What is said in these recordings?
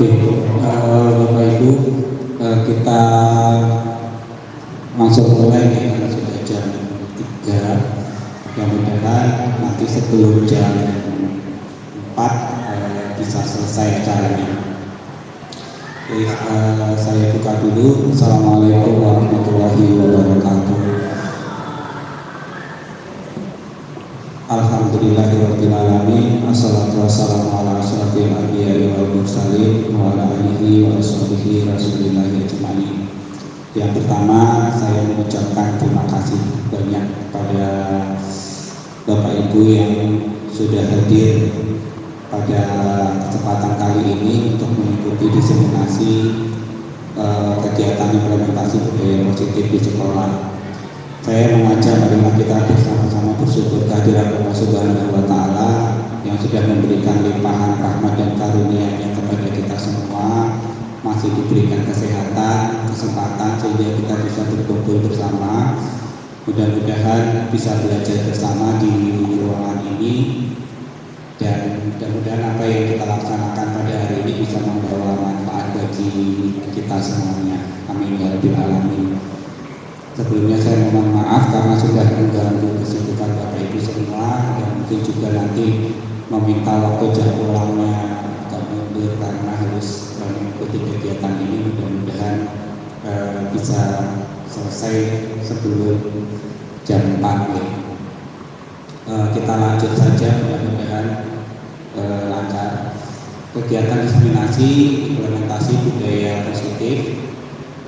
Oke, Bapak Ibu, kita langsung mulai nih karena sudah jam 3. Mudah-mudahan nanti sebelum jam 4 bisa selesai acaranya. Oke, saya buka dulu. Assalamualaikum warahmatullahi wabarakatuh. Alhamdulillahirrahmanirrahim. Assalatu wassalamu ala asyrafil anbiya'i wal mursalin wa ala alihi wa sahbihi rasulillahi ajma'in. Yang pertama, saya mengucapkan terima kasih banyak kepada Bapak Ibu yang sudah hadir pada kesempatan kali ini untuk mengikuti diseminasi kegiatan implementasi budaya positif di sekolah. Saya mengajak marilah kita bersama-sama bersyukur kehadirat Allah Subhanahu wa Ta'ala yang sudah memberikan limpahan rahmat dan karunia-Nya kepada kita semua, masih diberikan kesehatan, kesempatan sehingga kita bisa berkumpul bersama. Mudah-mudahan bisa belajar bersama di ruangan ini, dan mudah-mudahan apa yang kita laksanakan pada hari ini bisa membawa manfaat bagi kita semuanya. Amin ya rabbal alamin. Sebelumnya saya mohon maaf karena sudah mengganggu kesibukan Bapak Ibu semua, dan mungkin juga nanti meminta waktu jam pulangnya agak mundur karena harus mengikuti kegiatan ini. Mudah-mudahan bisa selesai sebelum jam 4 ya. Kita lanjut saja, mudah-mudahan lancar. Kegiatan diseminasi implementasi budaya positif,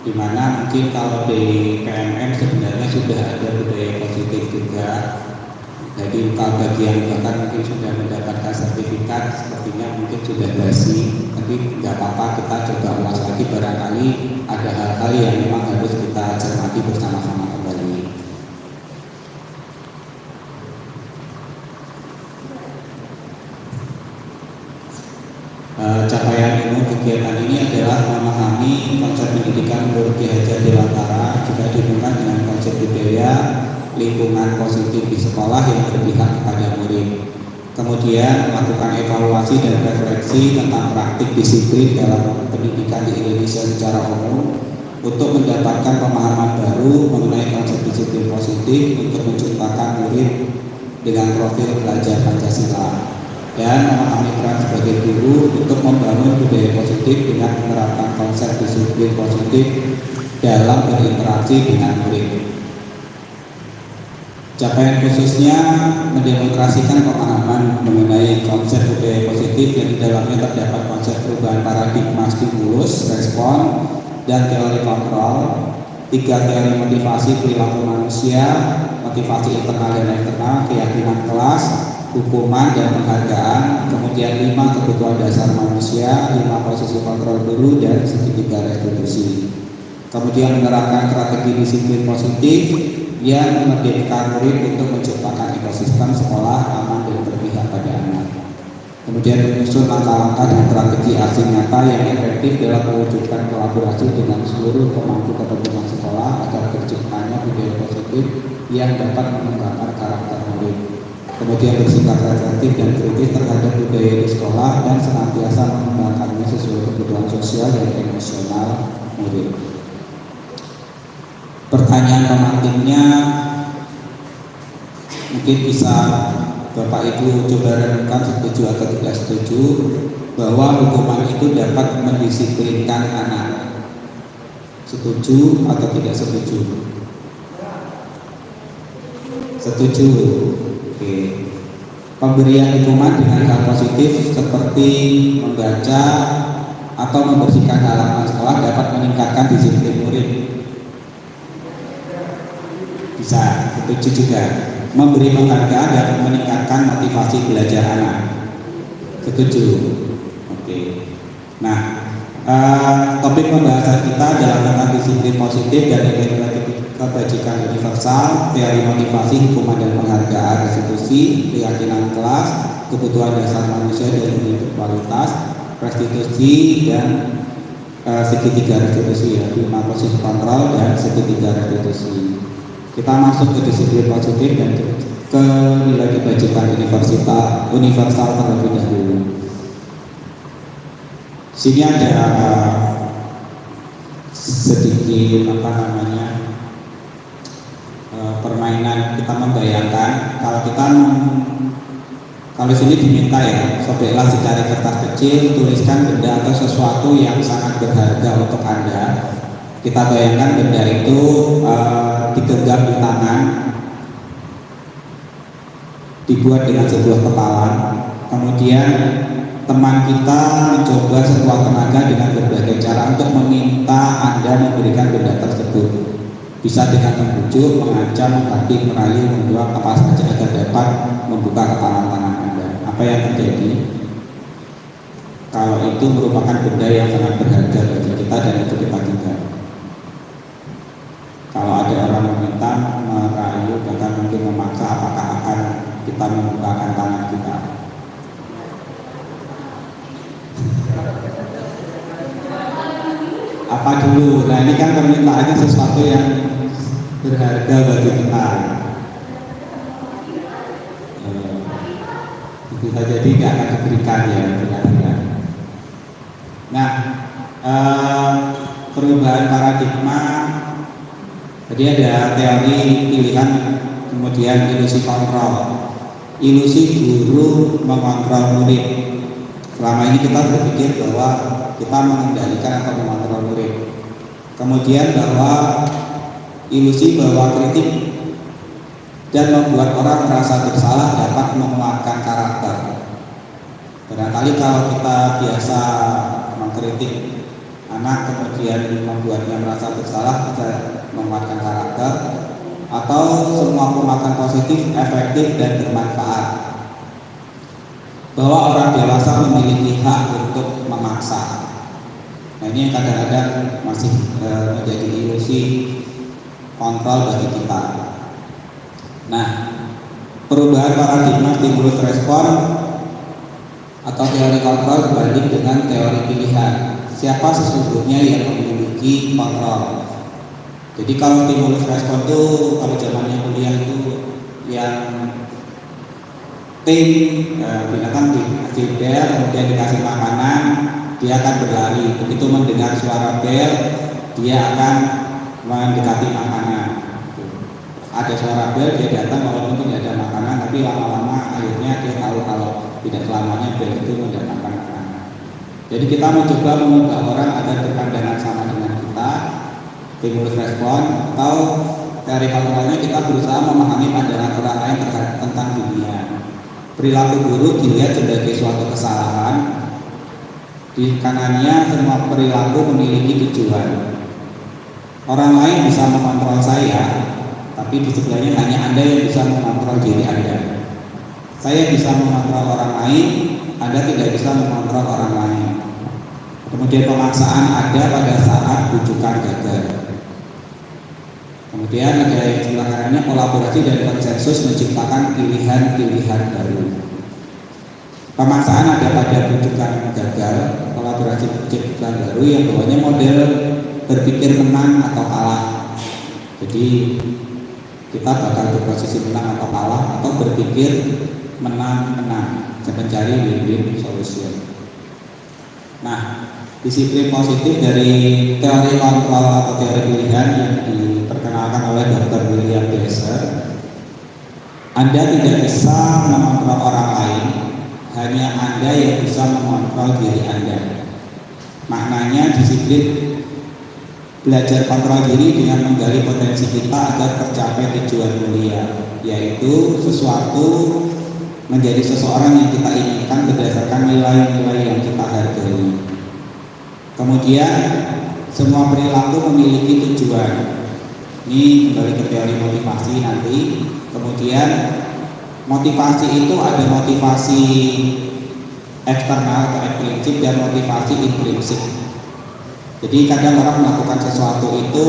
di mana mungkin kalau di PMM sebenarnya sudah ada budaya positif juga. Jadi kalau bagian bahkan mungkin sudah mendapatkan sertifikat, sepertinya mungkin sudah basi, tapi nggak apa-apa, kita coba ulas lagi, barangkali ada hal-hal yang memang harus kita cermati bersama-sama kembali. Capaian umum kegiatan ini adalah memahami konsep pendidikan menurut Ki Hajar Dewantara, juga dihubungkan dengan konsep budaya lingkungan positif di sekolah yang berpihak kepada murid. Kemudian melakukan evaluasi dan refleksi tentang praktik disiplin dalam pendidikan di Indonesia secara umum untuk mendapatkan pemahaman baru mengenai konsep disiplin positif untuk menciptakan murid dengan profil pelajar Pancasila, dan memahami peran sebagai guru untuk membangun budaya positif dengan menerapkan konsep disiplin positif dalam berinteraksi dengan murid. Capaian khususnya mendemonstrasikan pemahaman mengenai konsep budaya positif yang di dalamnya terdapat konsep perubahan paradigma stimulus, respon, dan teori kontrol, 3 teori motivasi perilaku manusia, motivasi internal dan eksternal, keyakinan kelas, hukuman dan penghargaan, kemudian 5 kebutuhan dasar manusia, 5 posisi kontrol guru, dan segitiga restitusi. Kemudian menerapkan strategi disiplin positif yang memerdekakan murid untuk menciptakan ekosistem sekolah aman dan berpihak pada anak. Kemudian menyusun langkah-langkah dan strategi aksi nyata yang efektif dalam mewujudkan kolaborasi dengan seluruh pemangku kepentingan sekolah agar terciptanya budaya positif yang dapat mengembangkan karakter murid. Kemudian bersikap reflektif dan kritis terhadap budaya di sekolah dan senantiasa mengembangkannya sesuai kebutuhan sosial dan emosional murid. Pertanyaan pemantiknya mungkin bisa Bapak Ibu coba renungkan, setuju atau tidak setuju bahwa hukuman itu dapat mendisiplinkan anak. Setuju atau tidak setuju? Setuju. Oke. Pemberian hukuman dengan hal positif seperti membaca atau membersihkan halaman sekolah dapat meningkatkan disiplin murid. Bisa, setuju juga. Memberi penghargaan dapat meningkatkan motivasi belajar anak. Setuju. Oke. Nah, topik pembahasan kita adalah tentang disiplin positif dan nilai-nilai kebajikan universal, teori motivasi, hukuman dan penghargaan, restitusi, keyakinan kelas, kebutuhan dasar manusia dan nilai berkualitas, restitusi, dan segitiga restitusi, ya, 5 posisi kontrol dan segitiga restitusi. Kita masuk ke disiplin positif dan ke nilai kebajikan universal terlebih dahulu. Sini ada sedikit permainan. Kita membayangkan kalau sini diminta ya, sobeklah secari kertas kecil, tuliskan benda atau sesuatu yang sangat berharga untuk Anda. Kita bayangkan benda itu digenggam di tangan, dibuat dengan sebuah kepalan. Kemudian teman kita mencoba sekuat tenaga dengan berbagai cara untuk meminta Anda memberikan benda tersebut. Bisa dengan membujuk, mengancam, menghadik, merayu, menjual apa saja agar dapat membuka kepalan tangan Anda. Apa yang terjadi? Kalau itu merupakan benda yang sangat berharga bagi kita dan itu kita genggam. Kalau ada orang meminta, merayu, bahkan mungkin memaksa, apakah akan kita membukakan tangan kita? Apa dulu? Nah, ini kan permintaannya sesuatu yang berharga bagi kita. Bisa jadi nggak akan diberikan ya, kira-kira. Nah, perubahan paradigma. Jadi ada teori pilihan, kemudian ilusi kontrol. Ilusi guru mengontrol murid. Selama ini kita berpikir bahwa kita mengendalikan atau mengontrol murid. Kemudian bahwa ilusi bahwa kritik dan membuat orang merasa bersalah dapat menguatkan karakter. Barangkali kalau kita biasa mengkritik anak kemudian membuatnya merasa bersalah, bisa menguatkan karakter. Atau semua penguatan positif, efektif dan bermanfaat. Bahwa orang dewasa memiliki hak untuk memaksa. Nah, ini yang kadang-kadang masih menjadi ilusi kontrol bagi kita. Nah, perubahan paradigma stimulus respon atau teori kontrol dibanding dengan teori pilihan. Siapa sesungguhnya yang memiliki kontrol? Jadi kalau stimulus respon itu, kalau zamannya kuliah itu yang tim binatang dikasih bel, kemudian dikasih makanan, dia akan berlari. Begitu mendengar suara bel, dia akan mendekati makanan. Ada suara bel, dia datang walaupun tidak ada makanan, tapi lama-lama akhirnya dia tahu kalau tidak selamanya bel itu mendatangkan makanan. Jadi kita mencoba mengubah orang agar berpandangan sama dengan kita, stimulus respon, atau dari kontrolnya kita berusaha memahami pandangan orang lain tentang dunia. Perilaku buruk dilihat sebagai suatu kesalahan. Di kanannya semua perilaku memiliki tujuan. Orang lain bisa mengontrol saya, tapi di sebelahnya hanya Anda yang bisa mengontrol diri Anda. Saya bisa mengontrol orang lain, Anda tidak bisa mengontrol orang lain. Kemudian pemaksaan ada pada saat bujukan gagal. Kemudian ada yang sebelah kanannya kolaborasi dan konsensus menciptakan pilihan-pilihan baru. Pemaksaan ada pada bujukan gagal, kolaborasi menciptakan baru yang bawahnya model berpikir menang atau kalah. Jadi kita bakal berposisi menang atau kalah, atau berpikir menang-menang dan mencari win-win solution. Nah, disiplin positif dari teori kontrol atau teori pilihan yang diperkenalkan oleh Dr. William Glasser. Anda tidak bisa mengontrol orang lain, hanya Anda yang bisa mengontrol diri Anda. Maknanya disiplin belajar kontrol diri dengan menggali potensi kita agar tercapai tujuan mulia, yaitu sesuatu menjadi seseorang yang kita inginkan berdasarkan nilai-nilai yang kita hargai. Kemudian semua perilaku memiliki tujuan. Ini kembali ke teori motivasi nanti. Kemudian motivasi itu ada motivasi eksternal atau ekstrinsik dan motivasi intrinsik. Jadi kadang orang melakukan sesuatu itu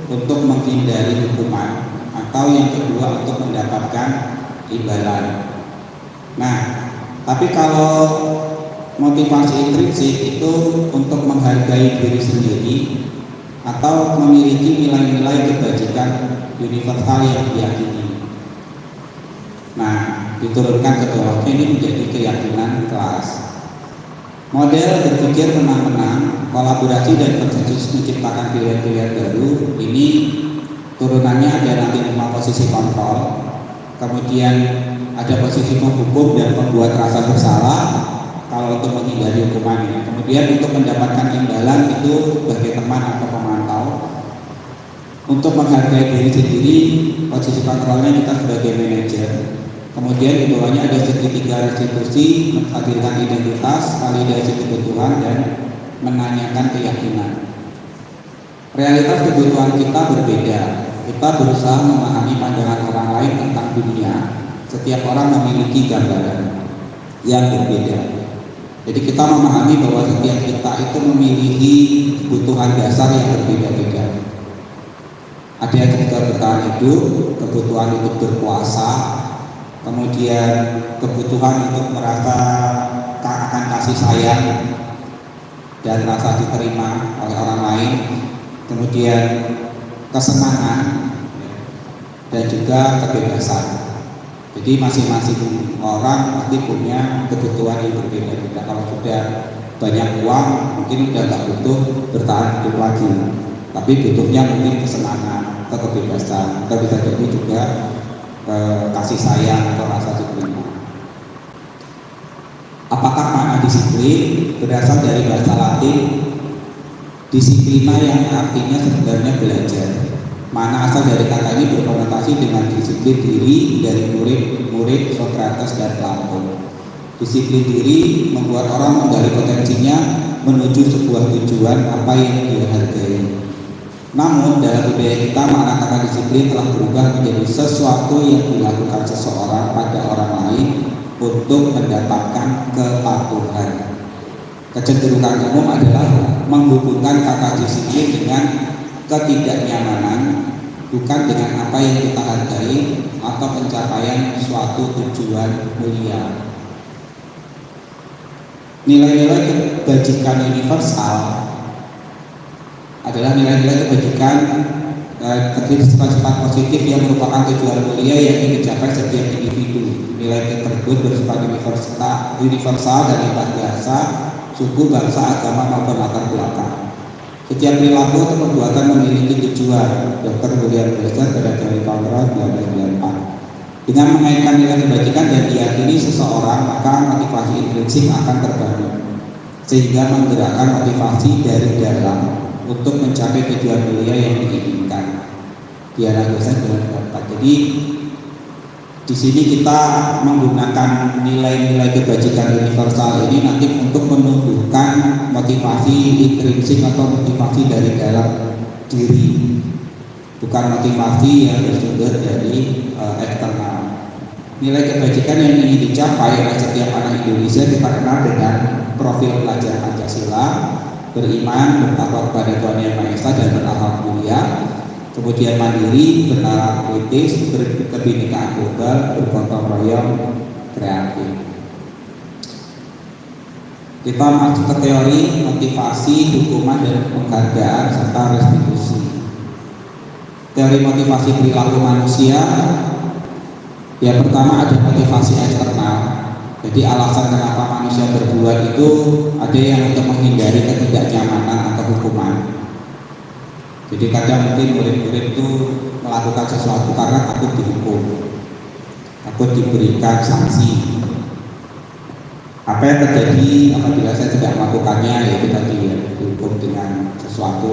untuk menghindari hukuman, atau yang kedua untuk mendapatkan imbalan. Nah, tapi kalau motivasi intrinsik itu untuk menghargai diri sendiri atau memiliki nilai-nilai kebajikan universal yang diyakini. Nah, diturunkan ke bawahnya ini menjadi keyakinan kelas. Model berpikir menang-menang, kolaborasi dan konsensus menciptakan pilihan-pilihan baru. Ini turunannya ada nanti 5 posisi kontrol, kemudian ada posisi menghukum dan membuat rasa bersalah kalau untuk menghindari hukumannya. Kemudian untuk mendapatkan imbalan itu sebagai teman atau pemantau. Untuk menghargai diri sendiri, posisi kontrolnya kita sebagai manajer. Kemudian di bawahnya ada segitiga restitusi, menghadirkan identitas, validasi kebutuhan, dan menanyakan keyakinan. Realitas kebutuhan kita berbeda. Kita berusaha memahami pandangan orang lain tentang dunia. Setiap orang memiliki gambaran yang berbeda. Jadi kita memahami bahwa setiap kita itu memiliki kebutuhan dasar yang berbeda-beda. Ada yang kebutuhan bertahan hidup, kebutuhan untuk berkuasa, kemudian kebutuhan untuk merasa akan kasih sayang dan rasa diterima oleh orang lain, kemudian kesenangan dan juga kebebasan. Jadi masing-masing orang pasti punya kebutuhan yang berbeda-beda. Kalau sudah banyak uang, mungkin udah nggak butuh bertahan hidup lagi, tapi butuhnya mungkin kesenangan atau kebebasan, atau bisa jadi juga kasih sayang atau rasa diterima. Apakah makna disiplin? Berasal dari bahasa Latin disiplina yang artinya sebenarnya belajar. Mana asal dari kata ini berkonotasi dengan disiplin diri dari murid-murid Socrates dan Plato. Disiplin diri membuat orang menggali potensinya menuju sebuah tujuan apa yang dia hargai. Namun dalam budaya kita makna kata disiplin telah berubah menjadi sesuatu yang dilakukan seseorang pada orang lain untuk mendapatkan kepatuhan. Kecenderungan umum adalah menghubungkan kata disiplin dengan ketidaknyamanan, bukan dengan apa yang kita hargai atau pencapaian suatu tujuan mulia. Nilai-nilai kebajikan universal adalah nilai-nilai kebajikan terdiri sifat-sifat positif yang merupakan tujuan mulia yang ingin dicapai setiap individu. Nilai tersebut bersifat universal dan lintas bahasa, suku, bangsa, agama maupun latar belakang. Setiap perilaku atau perbuatan memiliki tujuan. Dr. William Glasser pada teori kontrol 1994. Dengan mengaitkan nilai kebajikan dan diyakini seseorang, maka motivasi intrinsik akan terbangun, sehingga menggerakkan motivasi dari dalam untuk mencapai tujuan mulia yang diinginkan. Diana Glasser 1994. Jadi di sini kita menggunakan nilai-nilai kebajikan universal ini nanti untuk menumbuhkan motivasi intrinsik atau motivasi dari dalam diri, bukan motivasi yang bersumber dari eksternal. Nilai kebajikan yang ingin dicapai oleh setiap anak Indonesia kita kenal dengan profil pelajar Pancasila, beriman, bertakwa kepada Tuhan Yang Maha Esa dan berakhlak mulia. Kemudian mandiri, bernalar kritis, berkebinekaan global, bergotong royong, kreatif. Kita masuk ke teori motivasi, hukuman, dan penghargaan serta restitusi. Teori motivasi perilaku manusia, yang pertama ada motivasi eksternal. Jadi alasan kenapa manusia berbuat itu ada yang untuk menghindari ketidaknyamanan atau hukuman. Jadi kadang mungkin murid-murid itu melakukan sesuatu karena takut dihukum, takut diberikan sanksi. Apa yang terjadi apabila saya tidak melakukannya, yaitu tadi ya, dihukum dengan sesuatu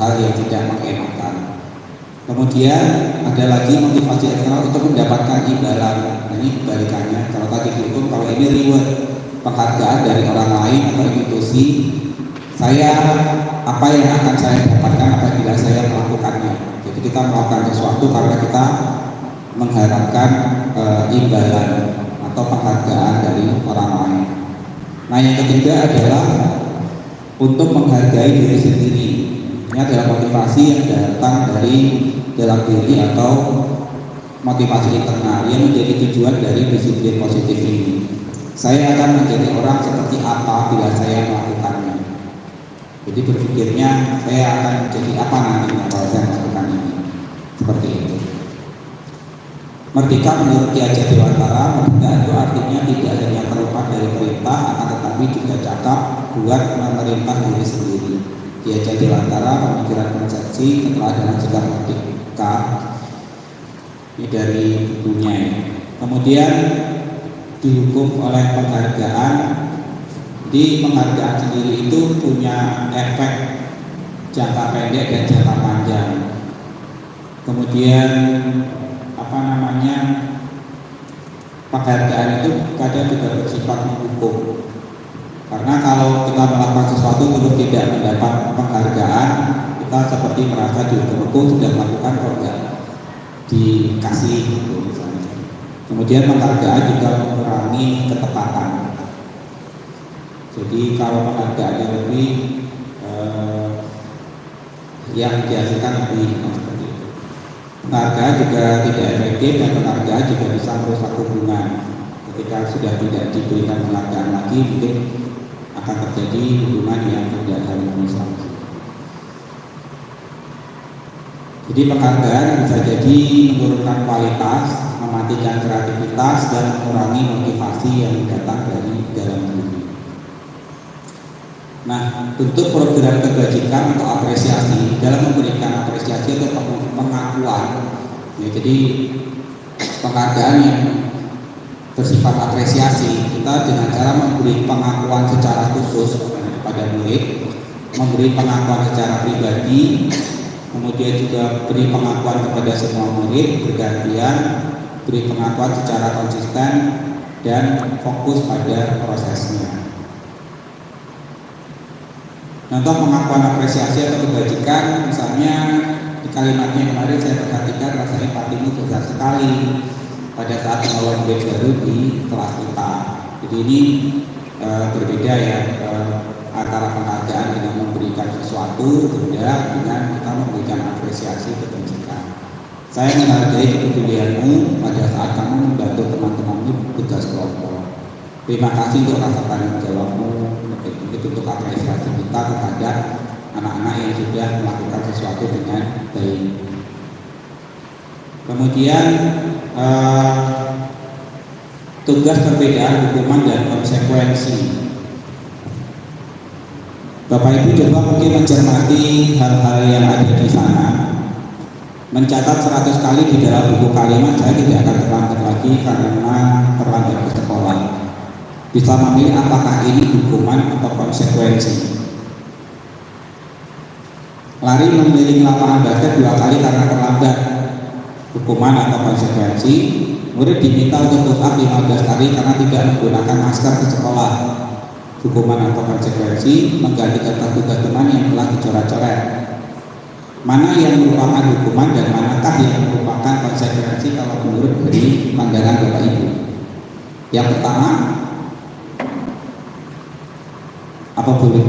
hal yang tidak mengenakan. Kemudian ada lagi motivasi eksternal untuk mendapatkan imbalan. Nah, ini kebalikannya. Kalau tadi dihukum, kalau ini reward, penghargaan dari orang lain atau institusi. Apa yang akan saya dapatkan apabila saya melakukannya. Jadi kita melakukan sesuatu karena kita mengharapkan imbalan atau penghargaan dari orang lain. Nah, yang ketiga adalah untuk menghargai diri sendiri. Ini adalah motivasi yang datang dari dalam diri atau motivasi internal yang menjadi tujuan dari disiplin positif ini. Saya akan menjadi orang seperti apa bila saya melakukannya. Jadi berpikirnya saya akan menjadi apa nantinya kalau saya melakukan ini. Seperti itu. Merdeka menurut Ki Hajar Dewantara, merdeka itu artinya tidak hanya terlepas dari perintah, akan tetapi juga cakap buat memerintah diri sendiri. Ki Hajar Dewantara, Pemikiran Konsepsi Keteladanan Sikap Merdeka, ini dari bukunya ya. Kemudian dihukum oleh penghargaan. Di penghargaan sendiri itu punya efek jangka pendek dan jangka panjang. Kemudian penghargaan itu kadang juga bersifat menghukum, karena kalau kita melakukan sesuatu terus tidak mendapat penghargaan, kita seperti merasa dihukum sudah melakukan kok enggak dikasih gitu misalnya. Kemudian penghargaan juga mengurangi ketepatan. Jadi kalau penghargaannya lebih yang dihasilkan lebih seperti itu. Penghargaan juga tidak efektif dan penghargaan juga bisa merusak hubungan. Ketika sudah tidak diberikan penghargaan lagi, mungkin akan terjadi hubungan yang tidak harmonis lagi. Jadi penghargaan bisa jadi menurunkan kualitas, mematikan kreativitas, dan mengurangi motivasi yang datang dari dalam diri. Nah, bentuk program kebajikan atau apresiasi dalam memberikan apresiasi atau pengakuan ya, jadi penghargaan yang bersifat apresiasi kita dengan cara memberi pengakuan secara khusus kepada murid, memberi pengakuan secara pribadi, kemudian juga beri pengakuan kepada semua murid bergantian, beri pengakuan secara konsisten dan fokus pada prosesnya. Contoh pengakuan apresiasi atau kebajikan, misalnya di kalimatnya kemarin saya perhatikan rasa empatimu besar sekali pada saat mengelola murid baru di kelas kita. Jadi ini berbeda ya antara penghargaan dengan memberikan sesuatu, beda dengan kita memberikan apresiasi kebajikan. Saya menghargai kepedulianmu pada saat kamu membantu teman-temanmu tugas kelompok. Terima kasih untuk rasa tanggung jawabmu. Itu untuk apresiasi kita kepada anak-anak yang sudah melakukan sesuatu dengan baik. Kemudian tugas perbedaan hukuman dan konsekuensi. Bapak Ibu coba mungkin mencermati hal-hal yang ada di sana. Mencatat 100 kali di dalam buku kalimat, saya tidak akan terlambat lagi karena terlambat ke sekolah. Bisa memilih apakah ini hukuman atau konsekuensi. Lari mengelilingi lapangan basket 2 kali karena terlambat, hukuman atau konsekuensi. Murid diminta untuk push up 15 kali karena tidak menggunakan masker ke sekolah, hukuman atau konsekuensi. Mengganti kertas tugas teman yang telah dicoret-coret. Mana yang merupakan hukuman dan manakah yang merupakan konsekuensi kalau menurut dari pandangan Bapak Ibu? Yang pertama, apa boleh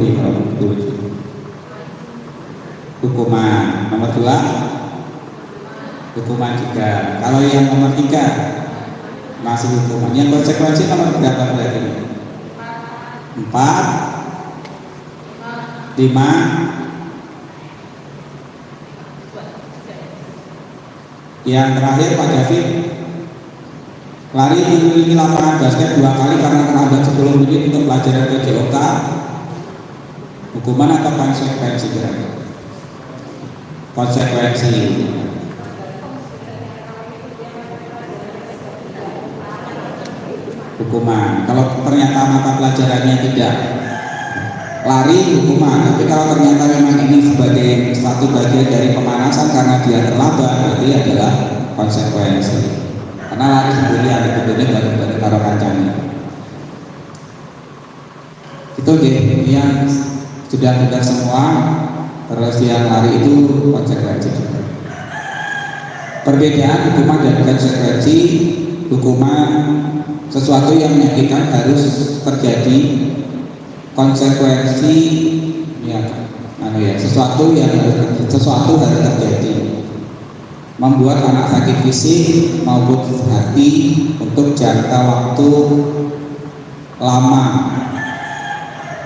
hukuman. Nomor 2, hukuman juga. Kalau yang nomor 3 masih hukuman. Yang konsekuensi nomor berapa berarti? 4, 5. Yang terakhir Pak David, lari mengelilingi lapangan basket 2 kali karena terlambat 10 menit untuk pelajaran PJOK, hukuman atau konsekuensi kira-kira? Konsekuensi. Hukuman. Kalau ternyata mata pelajarannya tidak, lari hukuman. Tapi kalau ternyata memang ini sebagai satu bagian dari pemanasan karena dia terlambat, berarti adalah konsekuensi. Karena lari sendiri ada bedanya bareng-bareng karo kancane. Itu yang sudah benar semua. Terus yang lari itu konsekuensi juga. Perbedaan hukuman dan konsekuensi. Hukuman sesuatu yang menyakitkan harus terjadi. Konsekuensi sesuatu harus terjadi. Membuat anak sakit fisik maupun hati untuk jangka waktu lama.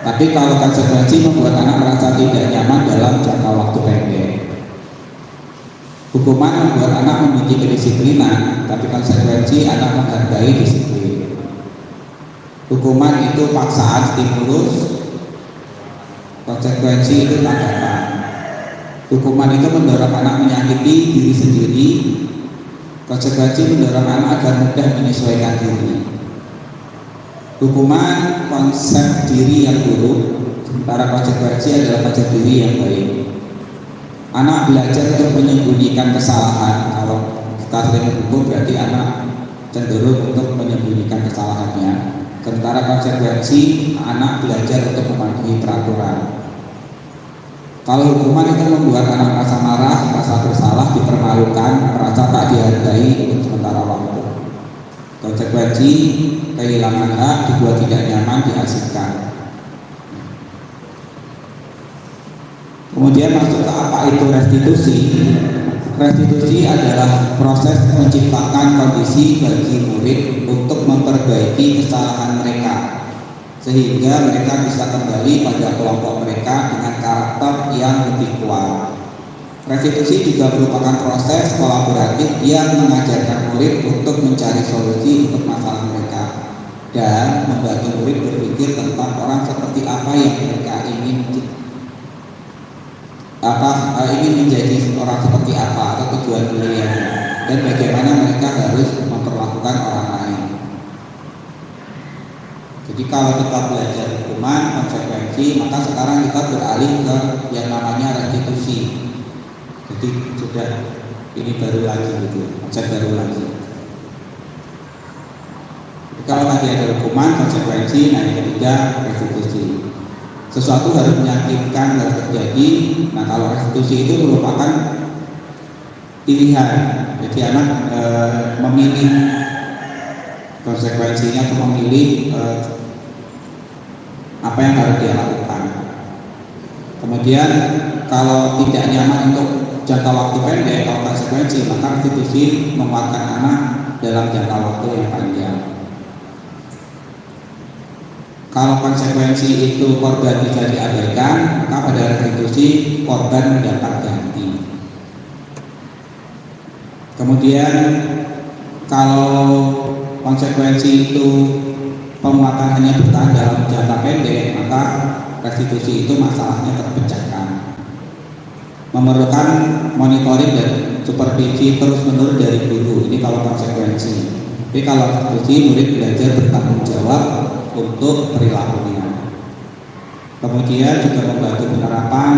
Tapi kalau konsekuensi membuat anak merasa tidak nyaman dalam jangka waktu pendek. Hukuman membuat anak membenci kedisiplinan, tapi konsekuensi anak menghargai disiplin. Hukuman itu paksaan stimulus, konsekuensi itu tanggapan. Hukuman itu mendorong anak menyakiti diri sendiri, konsekuensi mendorong anak agar mudah menyesuaikan diri. Hukuman konsep diri yang buruk, sementara konsekuensi adalah konsep diri yang baik. Anak belajar untuk menyembunyikan kesalahan. Kalau kita sering menghukum berarti anak cenderung untuk menyembunyikan kesalahannya. Sementara konsekuensi anak belajar untuk mematuhi peraturan. Kalau hukuman itu membuat anak merasa marah, merasa bersalah, dipermalukan, merasa tak dihargai untuk sementara waktu. Konsekuensi kehilangan hak, dibuat tidak nyaman, diasingkan. Kemudian masuk ke apa itu restitusi. Restitusi adalah proses menciptakan kondisi bagi murid untuk memperbaiki kesalahan mereka, sehingga mereka bisa kembali pada kelompok mereka dengan karakter yang lebih kuat. Restitusi juga merupakan proses kolaboratif yang mengajarkan murid untuk mencari solusi untuk masalah mereka dan membantu murid berpikir tentang orang seperti apa yang mereka ingin menjadi orang seperti apa atau tujuan mulianya, dan bagaimana mereka harus memperlakukan orang lain. Jadi kalau kita belajar hukuman, konsekuensi, maka sekarang kita beralih ke yang namanya restitusi. Jadi sudah ini baru lagi gitu, konsep baru lagi. Jadi kalau tadi ada hukuman, konsekuensi, nah yang ketiga restitusi. Sesuatu harus menyakitkan, harus terjadi. Nah kalau restitusi itu merupakan pilihan. Jadi anak memilih konsekuensinya, atau memilih apa yang harus dia lakukan. Kemudian kalau tidak nyaman untuk jangka waktu pendek, kalau konsekuensi, maka restitusi menguatkan anak dalam jangka waktu yang panjang. Kalau konsekuensi itu korban bisa diabaikan, maka pada restitusi korban mendapat ganti. Kemudian kalau konsekuensi itu penguatan hanya bertahan dalam jangka pendek, maka restitusi itu masalahnya terpecahkan. Memerlukan monitoring dan supervisi terus-menerus dari guru. Ini kalau konsekuensi. Tapi kalau restitusi, murid belajar bertanggung jawab untuk perilakunya. Kemudian juga membantu penerapan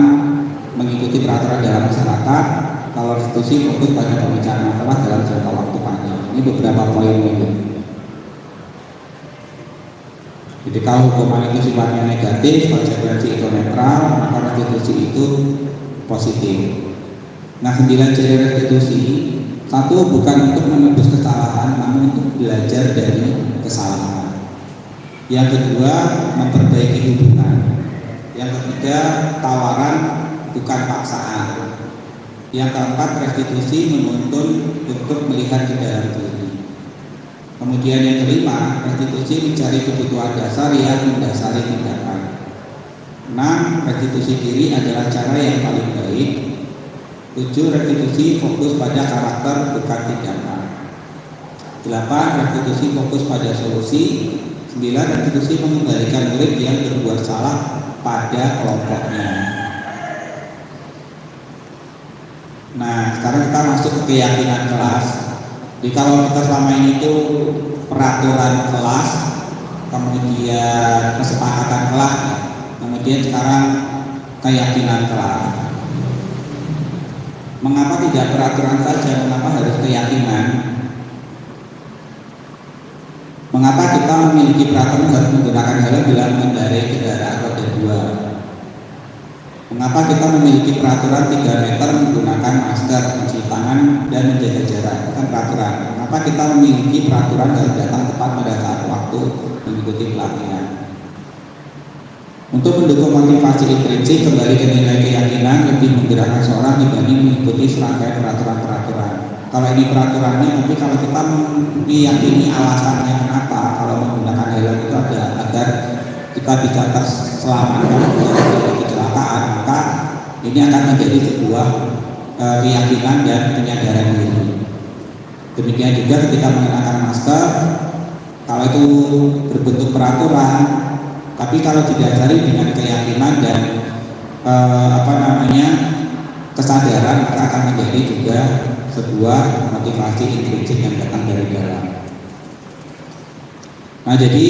mengikuti peraturan dalam masyarakat. Kalau restitusi fokus pada pemecahan masalah dalam jangka waktu panjang. Ini beberapa poin ini. Jadi kalau hukuman itu sifatnya negatif, konsekuensi itu netral, maka restitusi itu positif. Nah, 9 ciri restitusi. 1, bukan untuk menebus kesalahan, namun untuk belajar dari kesalahan. Yang kedua, memperbaiki hubungan. Yang ketiga, tawaran bukan paksaan. Yang keempat, restitusi menuntun untuk melihat ke dalam diri. Kemudian yang kelima, restitusi mencari kebutuhan dasar yang mendasari tindakan. 6, restitusi diri adalah cara yang paling baik. 7, restitusi fokus pada karakter bukan tindakan. 8, restitusi fokus pada solusi. 9, restitusi mengembalikan murid yang berbuat salah pada kelompoknya. Nah, sekarang kita masuk ke keyakinan kelas. Jadi kalau kita selama ini itu peraturan kelas, kemudian kesepakatan kelas, kemudian sekarang keyakinan kelas. Mengapa tidak peraturan saja? Mengapa harus keyakinan? Mengapa kita memiliki peraturan harus menggunakan helm bila mengendarai kendaraan roda 2? Mengapa kita memiliki peraturan 3 meter menggunakan masker, mencuci tangan, dan menjaga jarak? Bukan peraturan. Mengapa kita memiliki peraturan harus datang tepat pada saat waktu mengikuti pelatihan? Untuk mendukung motivasi intrinsik, kembali ke nilai keyakinan lebih menggerakkan seorang dibanding mengikuti serangkaian peraturan-peraturan. Kalau ini peraturannya, tapi kalau kita meyakini alasannya kenapa kalau menggunakan helm itu ada agar kita bisa terselamatkan dari kecelakaan, maka ini akan menjadi sebuah keyakinan dan penyadaran diri. Demikian juga ketika mengenakan masker, kalau itu berbentuk peraturan, tapi kalau didasari dengan keyakinan dan kesadaran, maka akan menjadi juga sebuah motivasi intrinsik yang datang dari dalam. Nah, jadi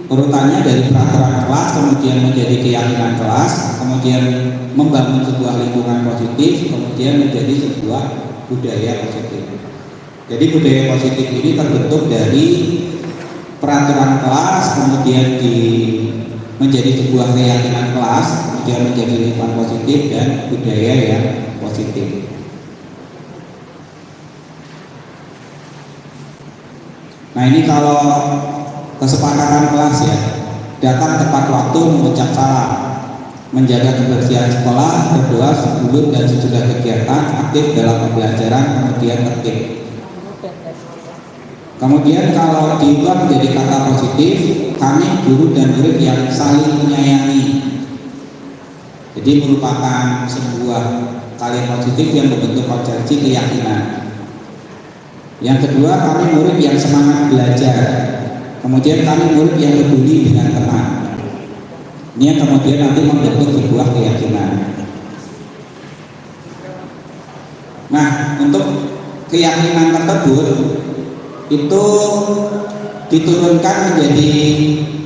urutannya dari peraturan kelas, kemudian menjadi keyakinan kelas, kemudian membangun sebuah lingkungan positif, kemudian menjadi sebuah budaya positif. Jadi budaya positif ini terbentuk dari peraturan kelas, kemudian menjadi sebuah keyakinan kelas, kemudian menjadi lingkungan positif dan budaya yang positif. Nah, ini kalau kesepakatan kelas ya, datang tepat waktu, mengucap salam, menjaga kebersihan sekolah, berdoa sebelum dan sesudah kegiatan, aktif dalam pembelajaran, kemudian tertib. Kemudian kalau diubah menjadi kata positif, kami guru dan murid yang saling menyayangi. Jadi merupakan sebuah kalimat positif yang membentuk konsepsi keyakinan. Yang kedua, kami murid yang semangat belajar. Kemudian kami murid yang peduli dengan teman. Ini yang kemudian nanti membentuk sebuah keyakinan. Nah, untuk keyakinan tersebut itu diturunkan menjadi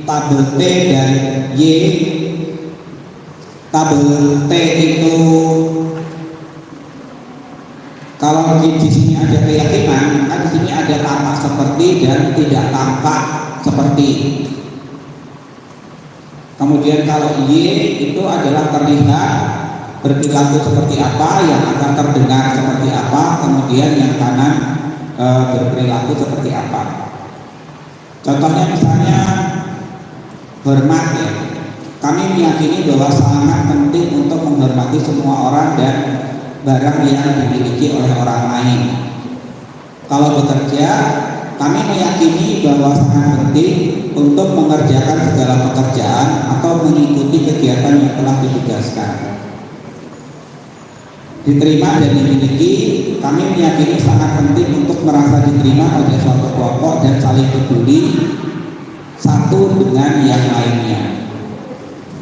tabel T dan Y. Tabel T itu kalau di sini ada keyakinan, maka di sini ada tampak seperti dan tidak tampak seperti. Kemudian kalau Y itu adalah terlihat berperilaku seperti apa, yang akan terdengar seperti apa, kemudian yang kanan berperilaku seperti apa. Contohnya misalnya hormat ya. Kami meyakini bahwa sangat penting untuk menghormati semua orang dan barang yang dimiliki oleh orang lain. Kalau bekerja, kami meyakini bahwa sangat penting untuk mengerjakan segala pekerjaan atau mengikuti kegiatan yang telah ditugaskan. Diterima dan dimiliki, kami meyakini sangat penting untuk merasa diterima oleh suatu kelompok dan saling peduli satu dengan yang lainnya.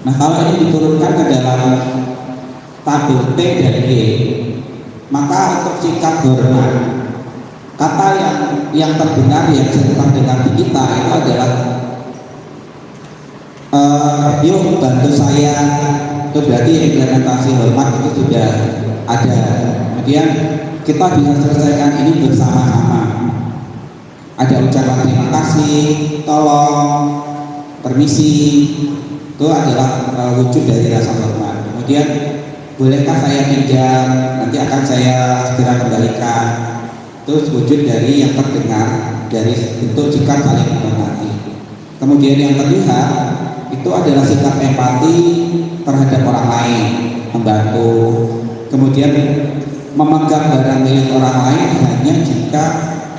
Nah, kalau ini diturunkan ke dalam tabel T dan Y, maka untuk sikap hormat, kata yang terdengar, yang sering terdengar di kita itu adalah yuk bantu saya. Itu berarti implementasi hormat itu sudah ada. Kemudian kita bisa selesaikan ini bersama-sama. Ada ucapan terima kasih, tolong, permisi, itu adalah wujud dari rasa hormat. Kemudian bolehkah saya pinjam, nanti akan saya segera kembalikan. Itu wujud dari yang terdengar, dari bentuk sikap saling menghormati. Kemudian yang terlihat itu adalah sikap empati terhadap orang lain, membantu. Kemudian memegang barang milik orang lain hanya jika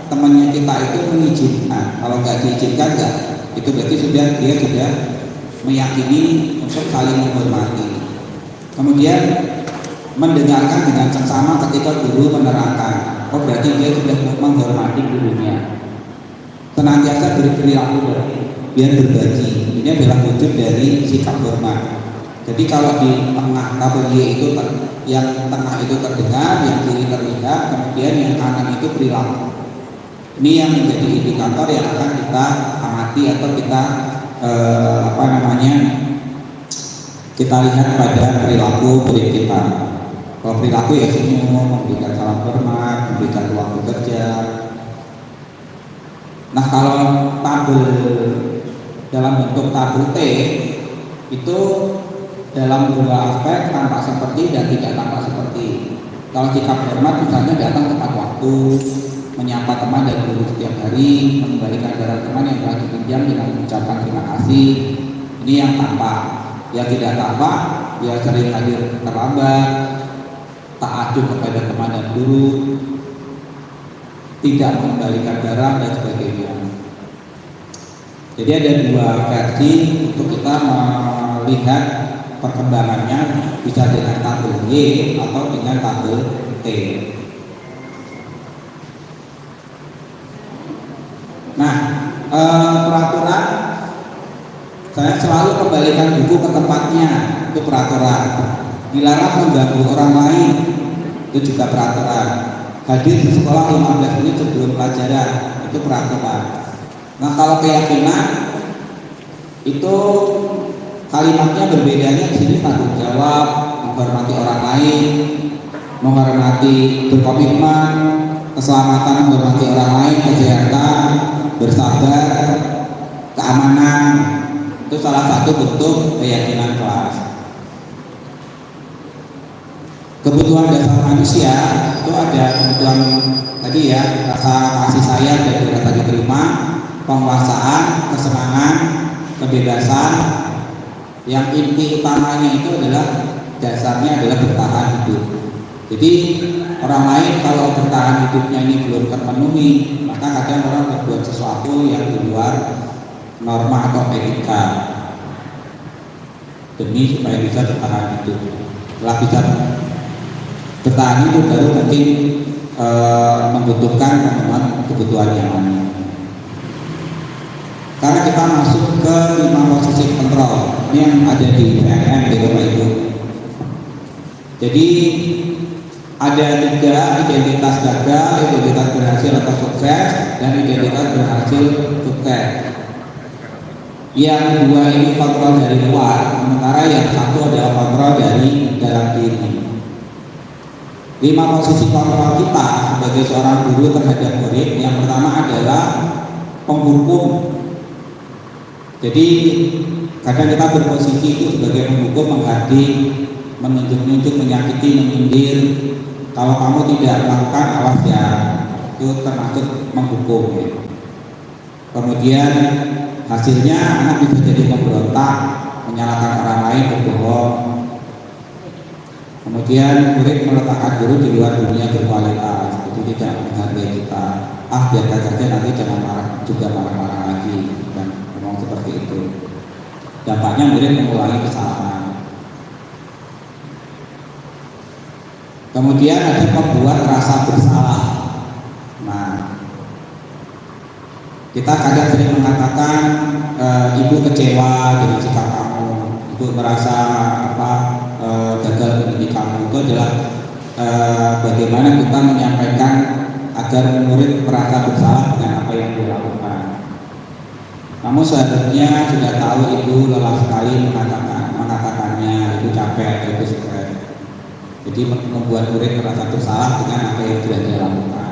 temannya kita itu mengizinkan. Kalau nggak diizinkan nggak, itu berarti dia sudah meyakini untuk saling menghormati. Kemudian mendengarkan dengan seksama ketika guru menerangkan. Oh, berarti dia sudah menghormati gurunya. Senantiasa berperilaku biar berbagi. Ini adalah wujud dari sikap hormat. Jadi kalau di tengah tabel Y itu yang tengah itu terdengar, yang kiri terlihat, kemudian yang kanan itu perilaku. Ini yang menjadi indikator yang akan kita amati atau kita kita lihat pada perilaku murid kita. Kalau perilaku ya senyum, memberikan salam hormat, memberikan ruang bekerja. Nah, kalau tabel dalam bentuk tabel T itu dalam dua aspek, tampak seperti dan tidak tampak seperti. Kalau sikap hormat misalnya datang tepat waktu, menyapa teman dan guru setiap hari, mengembalikan barang teman yang telah dipinjam dengan mengucapkan terima kasih. Ini yang tampak. Yang tidak tampak, ya sering hadir terlambat, tak acuh kepada teman dan guru, tidak mengembalikan barang dan sebagainya. Jadi ada dua versi untuk kita melihat perkembangannya bisa dengan tabel Y atau dengan tabel T. Nah, peraturan saya selalu kembalikan buku ke tempatnya, itu peraturan. Dilarang mengganggu orang lain, itu juga peraturan. Hadir di sekolah 15 menit sebelum pelajaran, itu peraturan. Nah, kalau keyakinan itu kalimatnya berbedanya di sini, tanggung jawab, menghormati orang lain, menghormati, berkomitmen, keselamatan, menghormati orang lain, kesehatan, bersabar, keamanan, itu salah satu bentuk keyakinan kelas. Kebutuhan dasar manusia itu ada kebutuhan tadi ya, rasa kasih sayang dan rasa diterima, penguasaan, kesenangan, kebebasan. Yang inti utamanya itu adalah dasarnya adalah bertahan hidup. Jadi orang lain kalau bertahan hidupnya ini belum terpenuhi, maka kadang orang berbuat sesuatu yang di luar norma atau etika demi supaya bisa bertahan hidup. Setelah bisa bertahan hidup baru mungkin membutuhkan pemenuhan kebutuhan yang lain. Karena kita masuk ke 5 posisi kontrol ini yang ada di PNM di Bapak Ibu. Jadi ada 3 identitas gagal, identitas berhasil atau sukses, dan identitas berhasil sukses. Yang 2 ini kontrol dari luar, sementara yang 1 adalah kontrol dari dalam diri. 5 posisi kontrol kita sebagai seorang guru terhadap murid, yang pertama adalah penghukum. Jadi kadang kita berposisi itu sebagai penghukum, menghadik, menunjuk-nunjuk, menyakiti, menyindir. Kalau kamu tidak melakukan, awas ya, itu termasuk menghukum ya. Kemudian hasilnya anak bisa jadi pemberontak, menyalahkan orang lain, berbohong. Kemudian murid meletakkan guru di luar dunia berkualitas, jadi tidak menghargai kita. Biarkan saja, nanti jangan marah, juga marah-marah lagi, dan ngomong seperti itu. Dampaknya murid mengulangi kesalahan. Kemudian ada membuat rasa bersalah. Nah, kita kadang sering mengatakan ibu kecewa dengan sikap kamu, ibu merasa gagal mendidik kamu. Itu adalah bagaimana kita menyampaikan agar murid merasa bersalah dengan apa yang dia lakukan. Kamu seharusnya sudah tahu ibu lelah sekali mengatakannya, ibu capek, ibu stres. Jadi membuat murid merasa bersalah dengan apa yang sudah dia lakukan.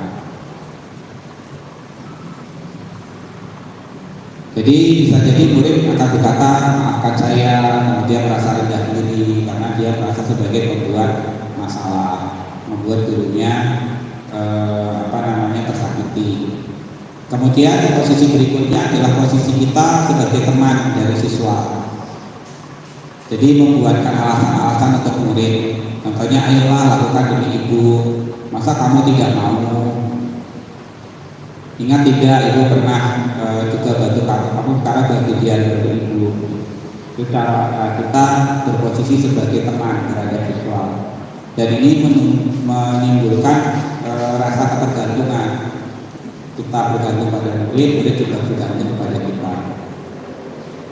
Jadi bisa jadi murid akan berkata, maafkan saya, kemudian merasa rendah diri karena dia merasa sebagai pembuat masalah, membuat gurunya tersakiti. Kemudian posisi berikutnya adalah posisi kita sebagai teman dari siswa. Jadi membuatkan alasan-alasan untuk murid. Contohnya, ayolah lakukan demi ibu, masa kamu tidak mau? Ingat tidak, ibu pernah juga bantu kamu sekarang bantu dia dari ibu. Itu cara kita berposisi sebagai teman terhadap siswa. Dan ini menimbulkan rasa ketergantungan. Kita bergantung pada murid, murid juga bergantung kepada kita.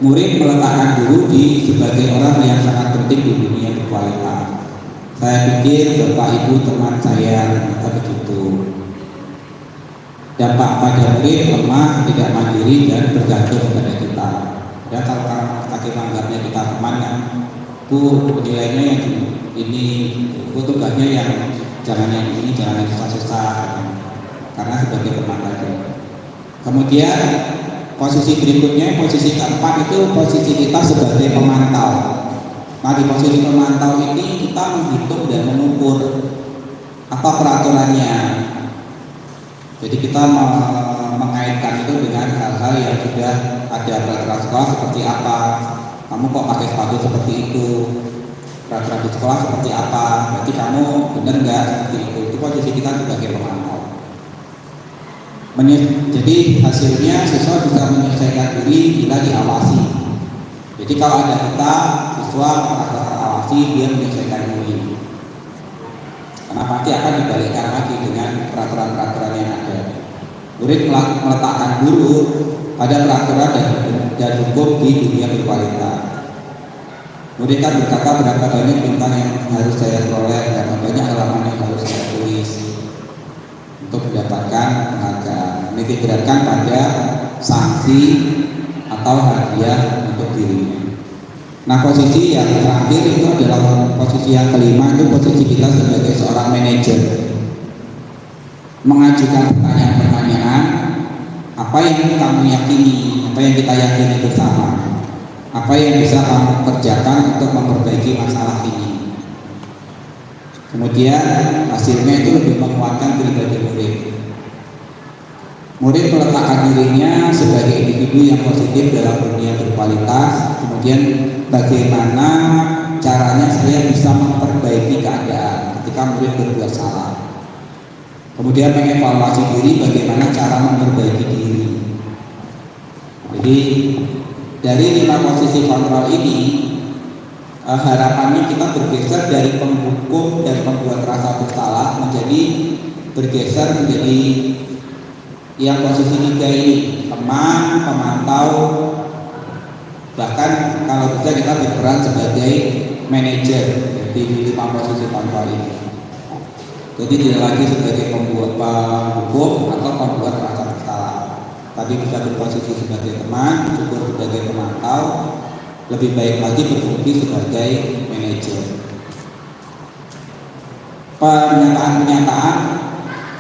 Murid meletakkan guru sebagai orang yang sangat penting di dunia berkualitas. Saya pikir Bapak Ibu teman saya ternyata begitu. Dampak pada murid lemah, tidak mandiri, dan bergantung kepada kita. Dan kalau kita menganggapnya kita teman, kan, nilainya yang ini, tugasnya yang jangan yang ini, jangan yang susah-susah, karena sebagai teman saja. Kemudian posisi berikutnya, posisi keempat itu posisi kita sebagai pemantau. Nah, di posisi pemantau ini kita menghitung dan mengukur apa peraturannya. Jadi kita mengaitkan itu dengan hal-hal yang sudah ada peraturan sekolah seperti apa. Kamu kok pakai sepatu seperti itu? Peraturan di sekolah seperti apa? Berarti kamu benar nggak seperti itu? Itu posisi kita sebagai pemantau. Jadi hasilnya siswa bisa menyelesaikan diri bila diawasi. Jadi kalau ada kita, siswa evaluasi dia menyelesaikan murid. Karena pasti akan dibalikkan lagi dengan peraturan-peraturan yang ada. Murid meletakkan dulu pada peraturan dan hukum di dunia berkualitas. Murid kan berkata berapa banyak bintang yang harus saya peroleh, berapa banyak halaman yang harus saya tulis untuk mendapatkan penghargaan. Ini diberatkan pada sanksi atau hadiah untuk dirinya. Nah, posisi yang terakhir itu adalah posisi yang kelima, itu posisi kita sebagai seorang manajer, mengajukan pertanyaan-pertanyaan apa yang kamu yakini, apa yang kita yakini bersama, apa yang bisa kamu kerjakan untuk memperbaiki masalah ini. Kemudian hasilnya itu lebih menguatkan pribadi murid. Murid meletakkan dirinya sebagai individu yang positif dalam dunia berkualitas. Kemudian bagaimana caranya saya bisa memperbaiki keadaan ketika murid berbuat salah. Kemudian mengevaluasi diri, bagaimana cara memperbaiki diri. Jadi dari 5 posisi kontrol ini, harapannya kita bergeser dari penghukum dan pembuat rasa bersalah bergeser menjadi yang posisi 3 ini, teman, pemantau, bahkan kalau bisa kita berperan sebagai manajer di 5 posisi kontrol ini. Jadi tidak lagi sebagai pembuat hukum atau pembuat rasa bersalah. Tadi bisa berposisi sebagai teman, syukur sebagai pemantau, lebih baik lagi berfungsi sebagai manajer. Pernyataan-pernyataan,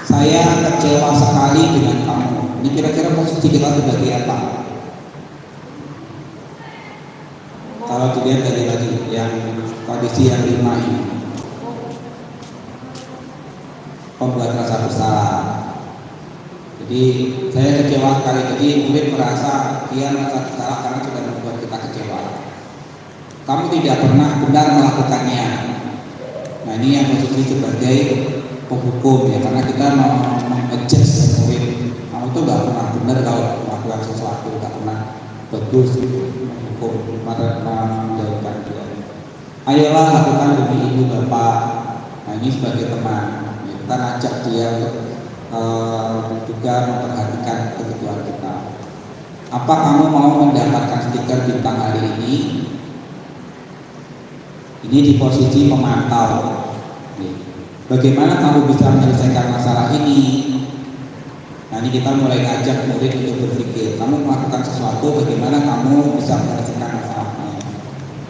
saya kecewa sekali dengan kamu. Ini kira-kira posisi kita sebagai apa? Kalau dilihat dari tadi yang kondisi yang 5 ini, pembuat rasa bersalah. Jadi saya kecewa sekali. Jadi murid merasa dia merasa bersalah karena sudah membuat kita kecewa. Kamu tidak pernah benar melakukannya. Nah, ini yang posisi sebagai penghukum ya, karena kita mau mengadjust murid. Kamu tuh nggak pernah benar kalau melakukan sesuatu, nggak pernah bagus menghukum, menjauhkan dia. Ayolah lakukan demi ibu bapak. Nah, ini sebagai teman. Kita ngajak dia untuk juga memperhatikan kebutuhan kita. Apa kamu mau mendapatkan stiker bintang hari ini? Ini di posisi pemantau. Bagaimana kamu bisa menyelesaikan masalah ini? Nah, ini kita mulai ngajak murid untuk berpikir. Kamu melakukan sesuatu, bagaimana kamu bisa menyelesaikan masalahnya?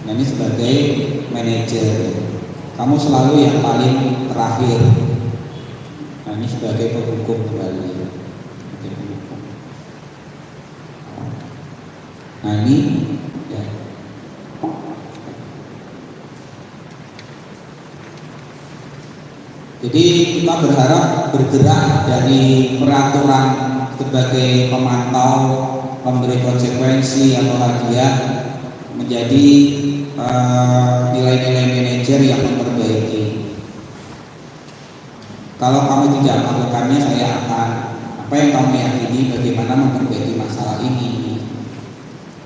Nah, ini sebagai manajer, kamu selalu yang paling terakhir. Nah, ini sebagai penghukum kembali. Nah, ini ya. Jadi kita berharap bergerak dari peraturan sebagai pemantau, memberi konsekuensi atau hadiah menjadi nilai-nilai manajer yang memperbaiki. Kalau kamu tidak melakukannya, saya akan apa yang kamu yakini bagaimana memperbaiki masalah ini.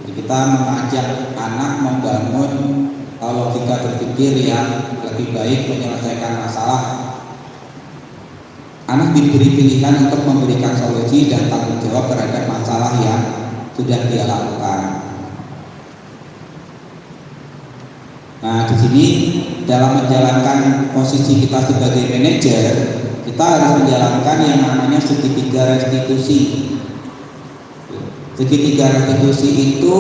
Jadi kita mengajak anak membangun logika berpikir yang lebih baik menyelesaikan masalah. Anak diberi pilihan untuk memberikan solusi dan tanggung jawab terhadap masalah yang sudah dia lakukan. Nah, di sini dalam menjalankan posisi kita sebagai manajer, kita harus menjalankan yang namanya segitiga restitusi. Segitiga restitusi itu,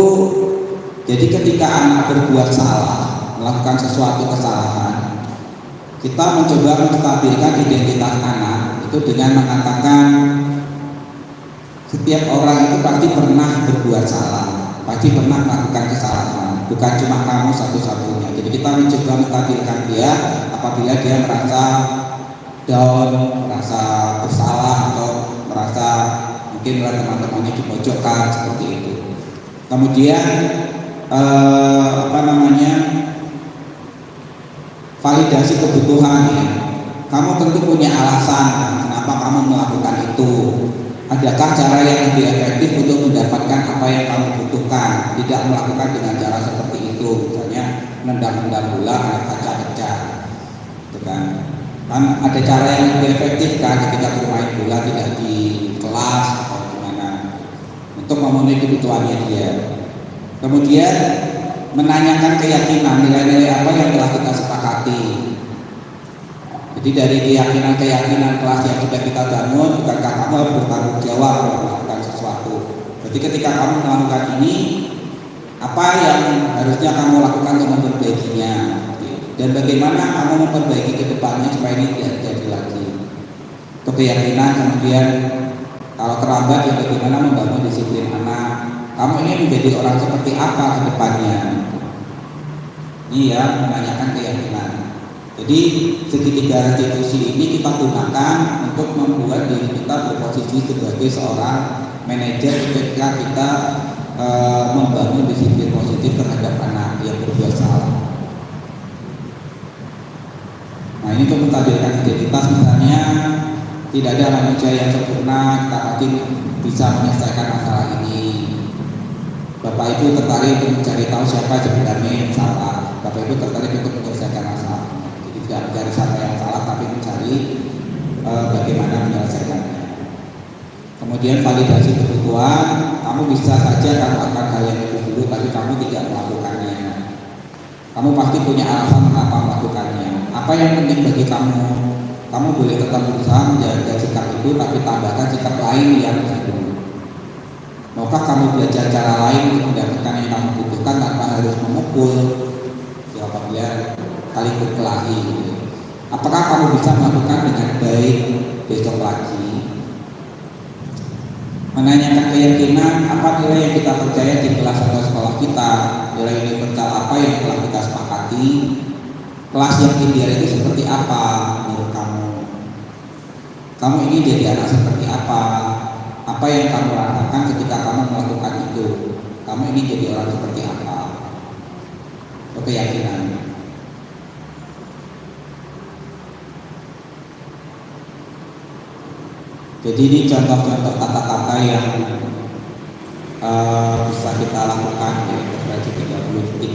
jadi ketika anak berbuat salah, melakukan sesuatu kesalahan, kita mencoba menstabilkan identitas anak itu dengan mengatakan setiap orang itu pasti pernah berbuat salah, pasti pernah melakukan kesalahan, bukan cuma kamu satu-satunya. Jadi kita mencoba menstabilkan dia apabila dia merasa down, merasa bersalah atau merasa mungkin oleh teman-temannya dipojokkan seperti itu. Kemudian validasi kebutuhan ya. Kamu tentu punya alasan kenapa kamu melakukan itu. adakah cara yang lebih efektif untuk mendapatkan apa yang kamu butuhkan? Tidak melakukan dengan cara seperti itu, misalnya nendang-nendang bola ada kaca pecah, gitu kan? Kan ada cara yang lebih efektif kan ketika bermain bola tidak di kelas atau gimana untuk memenuhi kebutuhannya dia. Kemudian menanyakan keyakinan, nilai-nilai apa yang telah kita sepakati. Jadi dari keyakinan-keyakinan kelas yang sudah kita bangun, bukankah kamu harus bertanggung jawab melakukan sesuatu. Jadi ketika kamu melakukan ini, apa yang harusnya kamu lakukan untuk memperbaikinya, dan bagaimana kamu memperbaiki ke depannya supaya ini tidak terjadi lagi. Itu keyakinan. Kemudian kalau terlambat ya bagaimana membangun disiplin anak. Kamu ini menjadi orang seperti apa ke depannya. Ini ya menanyakan keyakinan. Jadi segitiga restitusi ini kita gunakan untuk membuat diri kita berposisi sebagai seorang manajer ketika kita membangun disiplin positif terhadap anak yang berbuat salah. Nah ini untuk menstabilkan identitas, misalnya tidak ada manusia yang sempurna, kita pasti bisa menyelesaikan masalah ini. Bapak Ibu tertarik untuk mencari tahu siapa sebenarnya yang salah. Bapak Ibu tertarik untuk menyelesaikan masalah. Jadi tidak mencari siapa yang salah, tapi mencari bagaimana menyelesaikannya. Kemudian validasi kebutuhan, kamu bisa saja melakukan hal yang lebih dulu, tapi kamu tidak melakukannya. Kamu pasti punya alasan mengapa melakukannya. Apa yang penting bagi kamu? Kamu boleh tetap berusaha menjaga sikap itu, tapi tambahkan sikap lain yang baru. Maukah kamu belajar cara lain untuk mendapatkan yang kamu butuhkan tanpa harus memukul apabila saling berkelahi? Apakah kamu bisa melakukan dengan baik besok lagi? Menanyakan keyakinan, apa nilai yang kita percaya di kelas atau sekolah kita, nilai universal apa yang telah kita sepakati, kelas yang ideal itu seperti apa menurut kamu? Kamu ini jadi anak seperti apa? Apa yang kamu rasakan ketika kamu melakukan itu? Kamu ini jadi orang seperti apa? Keyakinan. Jadi ini contoh-contoh kata-kata yang bisa kita lakukan ya, berarti 30 detik.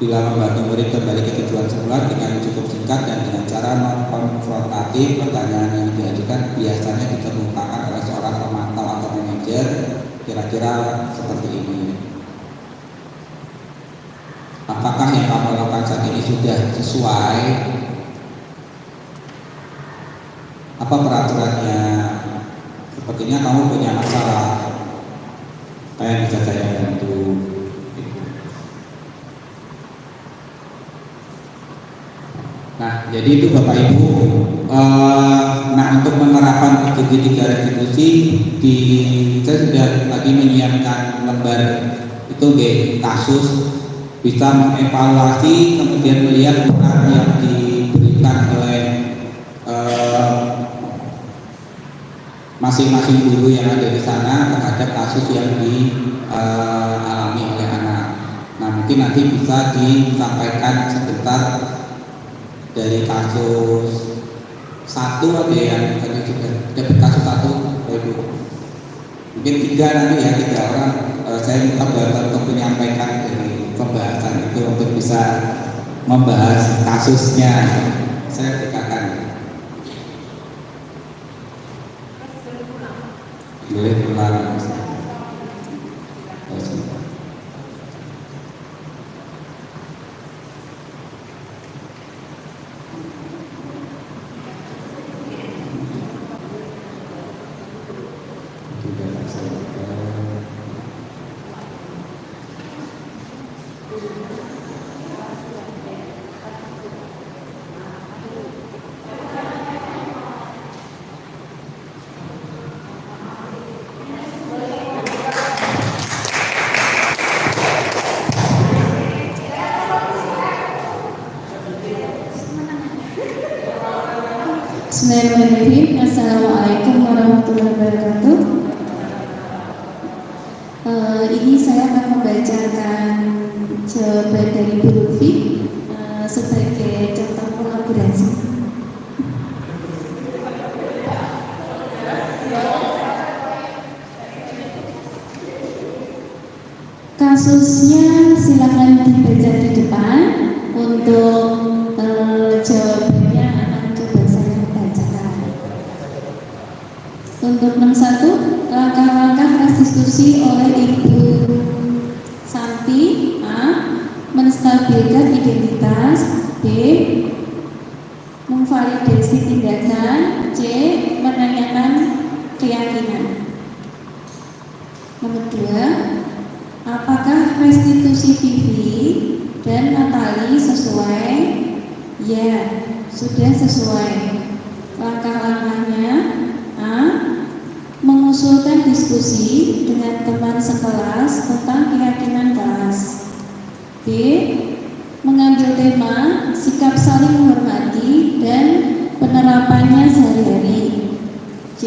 Bila membantu murid kembali ke tujuan semula dengan cukup singkat dan dengan cara non-konfrontatif, pertanyaan yang diajukan biasanya dikemukakan oleh seorang pemantau atau manajer, kira-kira seperti ini. Apakah yang kamu lakukan saat ini sudah sesuai? Apa peraturannya? Sepertinya kamu punya masalah. Apa yang bisa saya bantu? Nah, jadi itu Bapak Ibu. Nah, untuk menerapkan segitiga restitusi, saya sudah tadi menyiapkan lembar itu kasus, bisa mengevaluasi, kemudian melihat peran yang diberikan oleh masing-masing guru yang ada di sana terhadap kasus yang dialami oleh anak. Nah, mungkin nanti bisa disampaikan sebentar dari kasus satu, ada yang tadi sudah dapat kasus satu, mungkin 3 nanti ya, 3 orang. Saya minta bantuan untuk menyampaikan dari pembahasan itu untuk bisa membahas kasusnya. Saya bukakan. Boleh pulang. Bismillahirrahmanirrahim. Assalamualaikum warahmatullahi wabarakatuh. Ini saya akan membacakan jawaban dari Bu Lutfi sebagai contoh kolaborasi. Kasusnya silakan dibaca di depan. Untuk jawabannya akan coba saya bacakan. Untuk 61, langkah-langkah restitusi oleh Ibu Santi. A. Menstabilkan identitas. B. Memvalidasi tindakan. C. Menanyakan keyakinan. Nomor 2, apakah restitusi Vivi dan Natali sesuai? Ya, sudah sesuai. Langkah-langkahnya: A. Mengusulkan diskusi dengan teman sekelas tentang keyakinan kelas. B. Mengambil tema sikap saling menghormati dan penerapannya sehari-hari. C.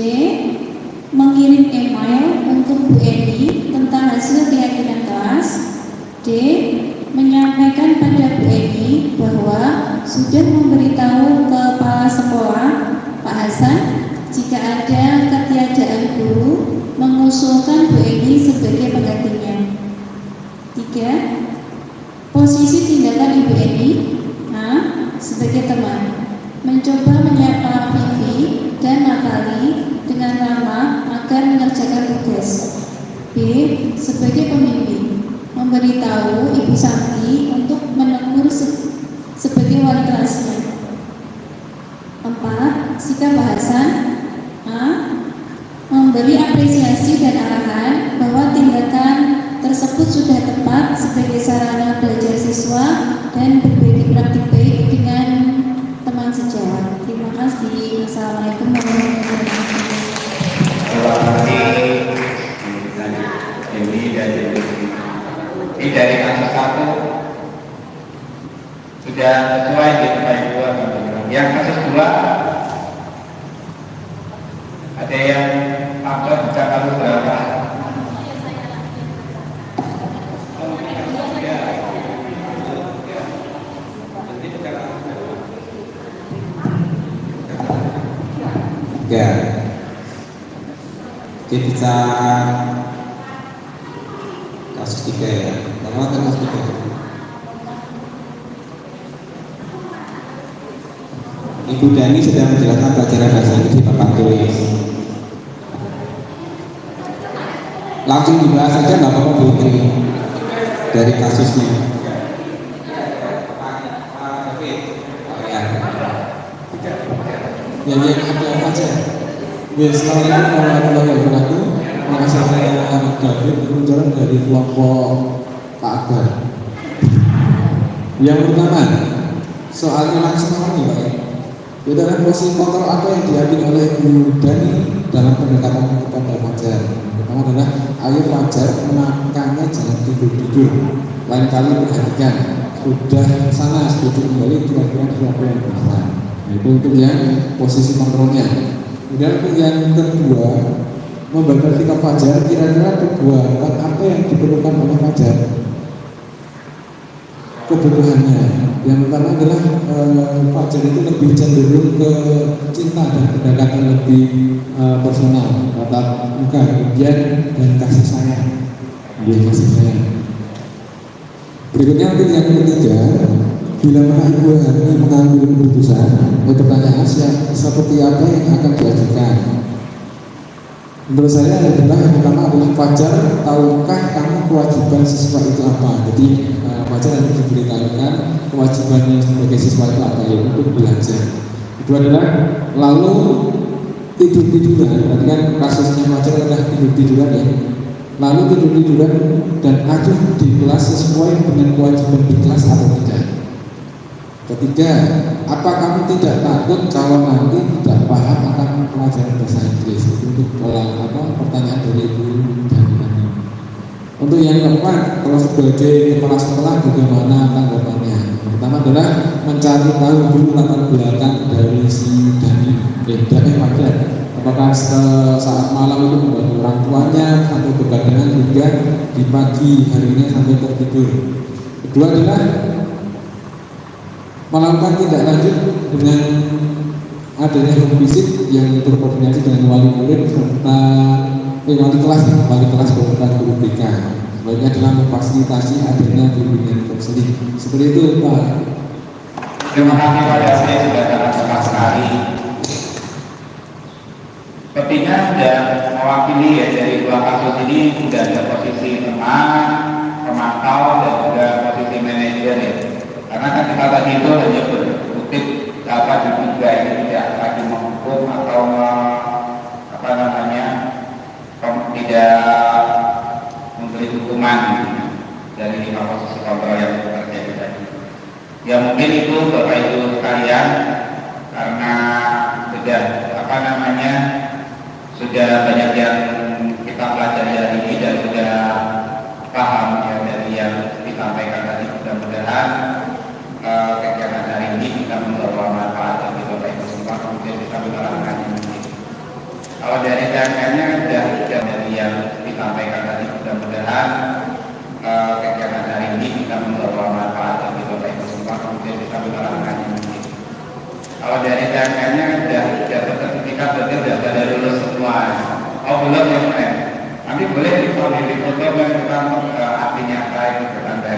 Mengirim email untuk Bu Eni tentang hasil keyakinan kelas. D. Menyampaikan pada Bu Eni bahwa sudah memberitahu kepala sekolah Pak Hasan jika ada ketiadaan guru, mengusulkan Bu Eni sebagai penggantinya. 3. Posisi tindakan Ibu Eni. A. Sebagai teman, mencoba menyapa Vivi dan Natali dengan ramah agar mengerjakan tugas. B. Sebagai pembimbing, memberitahu Ibu Santi untuk menegur sebagai wali kelasnya. 4. Sikap bahasan. A. Memberi apresiasi dan arahan bahwa tindakan tersebut sudah tepat sebagai sarana belajar siswa dan berbagi praktik baik dengan teman sejawat. Terima kasih. Assalamualaikum warahmatullahi wabarakatuh. Terima kasih. Ini dari kasus 1 sudah sesuai dengan baik 2. Yang kasus 2 ada yang apa bisa kasus berapa? Ya, kita bisa kasus 3 ya. Pertama kasus 3. Ibu Dani sedang menjelaskan pelajaran bahasa Inggris di papan tulis. Langsung dibahas saja nggak apa-apa Bu Tri dari kasusnya. Ya, ada apa aja? Ya, assalamualaikum warahmatullahi wabarakatuh. Nama saya Ahmad David, berbicara dari kelompok Pak Akbar. Yang pertama, soalnya langsung nih Pak. Itu adalah posisi kontrol apa yang diambil oleh Bu Dani dalam pendekatan kepada Fajar. Pertama adalah, ayo Fajar menakannya jangan tidur-tidur. Lain kali perhatikan, sudah sana setuju kembali kira-kira siapa yang benar. Itu untuk yang posisi kontrolnya. Kemudian untuk yang kedua, membaca sikap Fajar, kira-kira perbuatan apa yang diperlukan oleh Fajar, kebutuhannya. Yang pertama adalah Fajar itu lebih cenderung ke cinta dan pendekatan lebih personal, tatap muka, kemudian dan kasih sayang. Dia kasih sayang. Berikutnya untuk yang ketiga, bila mana Ibu Hani mengambil keputusan, pertanyaan seperti apa yang akan diajukan? Menurut saya adalah yang pertama adalah Fajar, tahukah kamu kewajiban siswa itu apa? Jadi Fajar harus diberitahukan kewajibannya sebagai siswa itu apa, ya untuk belajar. Kedua adalah lalu tidur-tiduran. Tadi kan kasusnya Fajar adalah tidur-tiduran ya. Lalu tidur-tiduran dan acuh di kelas sesuai dengan kewajiban di kelas atau tidak? Ketiga, apa kamu tidak takut kalau nanti tidak paham akan pelajaran bahasa Inggris? Itu untuk pertanyaan dari Ibu Dani. Untuk yang keempat, kalau sebagai kepala sekolah bagaimana tanggapannya? Pertama adalah mencari tahu dulu latar belakang dari si Dani, Fajar. Apakah saat malam itu membantu orang tuanya sampai begadang hingga di pagi harinya sampai tertidur. Kedua adalah melakukan tindak lanjut dengan adanya home visit yang berkoordinasi dengan wali murid serta wali kelas beserta guru BK. Setelah hanya dalam memfasilitasi adanya bimbingan konseling. Seperti itu Pak. Terima kasih Pak Yasmin, sudah sangat suka sekali. Sepertinya sudah mewakili ya dari dua kasus ini, sudah ada posisi teman, pemantau, dan juga posisi manajer ya. Karena kan kita tadi itu hanya berkutip dapat diduga ini tidak lagi menghukum atau tidak memberi hukuman dari 5 posisi kontrol yang terjadi tadi. Ya mungkin itu Bapak Ibu sekalian, karena sudah banyak yang kita pelajari hari ini dan sudah paham ya dari yang disampaikan tadi. Mudah-mudahan kegiatan hari ini bisa membawa manfaat bagi Bapak Ibu semua, kemudian bisa menerapkan ini. Kalau dari rekan-rekannya sudah dari yang disampaikan tadi, mudah-mudahan kegiatan hari ini bisa membawa manfaat bagi Bapak Ibu semua, kemudian bisa menerapkan ini. Kalau dari rekan-rekannya sudah sertifikat berarti sudah lulus semua. Oh belum ya, nanti boleh di foto kan kita artinya apa itu bertanda